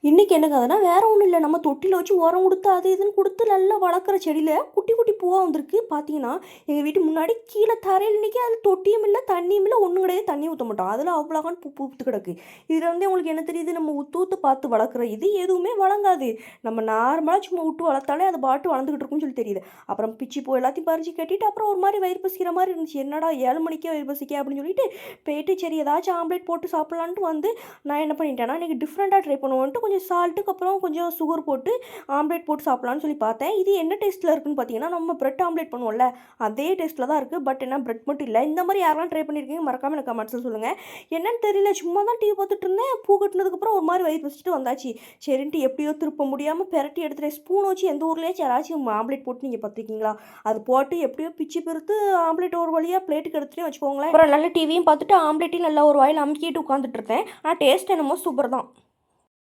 இன்றைக்கி என்ன கதைனா வேறு ஒன்றும் இல்லை, நம்ம தொட்டியில் வச்சு உரம் கொடுத்து அது இதுன்னு கொடுத்து நல்லா வளர்க்குற செடியில் குட்டி குட்டி பூவாக வந்திருக்கு. பார்த்தீங்கன்னா எங்கள் வீட்டு முன்னாடி கீழே தரையில் நிற்கி அதில் தொட்டியும் இல்லை தண்ணியும் இல்லை ஒன்றும் கிடையாது, தண்ணி ஊற்ற மாட்டோம், அதில் அவ்வளோகான்னு பூ பூத்து கிடக்கு. இதில் வந்து உங்களுக்கு என்ன தெரியுது, நம்ம ஊற்று ஊற்று பார்த்து வளர்க்குற இது எதுவுமே வழங்காது. நம்ம நார்மலாக சும்மா விட்டு வளர்த்தாலே அது பாட்டு வளர்ந்துக்கிட்டு இருக்குன்னு சொல்லி தெரியுது. அப்புறம் பிச்சி பூ எல்லாத்தையும் பறித்து கட்டிட்டு அப்புறம் ஒரு மாதிரி வயிறு பசிக்கிற மாதிரி இருந்துச்சு. என்னடா 7 மணிக்கே வயிறு பசிக்க அப்படின்னு சொல்லிட்டு போயிட்டு சரி ஏதாச்சும் ஆம்லேட் போட்டு சாப்பிட்லான்ட்டு வந்து நான் என்ன பண்ணிட்டேன்னா இன்றைக்கி டிஃப்ரெண்ட்டாக ட்ரை பண்ணுவோன்ட்டு கொஞ்சம் சால்ட்டுக்கு அப்புறம் கொஞ்சம் சுகர் போட்டு ஆம்லேட் போட்டு சாப்பிட்லான்னு சொல்லி பார்த்தேன். இது என்ன டேஸ்ட்டில் இருக்குன்னு பார்த்தீங்கன்னா நம்ம பிரெட் ஆம்லேட் பண்ணுவோம்ல அதே டேஸ்ட்டில் தான் இருக்குது. பட் என்ன பிரெட் மட்டும் இல்லை. இந்த மாதிரி யாரெல்லாம் ட்ரை பண்ணியிருக்கீங்க மறக்காமல் எனக்கு கமெண்ட்ஸில் சொல்லுங்கள். என்னன்னு தெரியல, சும்மா தான் டிவி பார்த்துட்டு இருந்தேன், பூ கட்டினதுக்கப்புறம் ஒரு மாதிரி வயிறு பசிச்சுட்டு வந்தாச்சு. சரின்ட்டு எப்படியோ திருப்ப முடியாமல் பெரட்டி எடுத்துகிட்டு ஸ்பூன் வச்சு எந்த ஊர்லேயாச்சும் யாராச்சும் ஆம்லேட் போட்டு நீங்கள் பார்த்துருக்கீங்களா? அது போட்டு எப்படியோ பிச்சு பெருத்து ஆம்லேட் ஒரு வழியாக பிளேட்டுக்கு எடுத்துகிட்டே வச்சுக்கோங்களேன். அப்புறம் நல்ல டிவியும் பார்த்துட்டு ஆம்லேட்டையும் நல்லா ஒரு வாயில் அமுக்கிட்டு உட்காந்துட்டு இருந்தேன். ஆனால் டேஸ்ட் என்னமோ சூப்பர் தான்.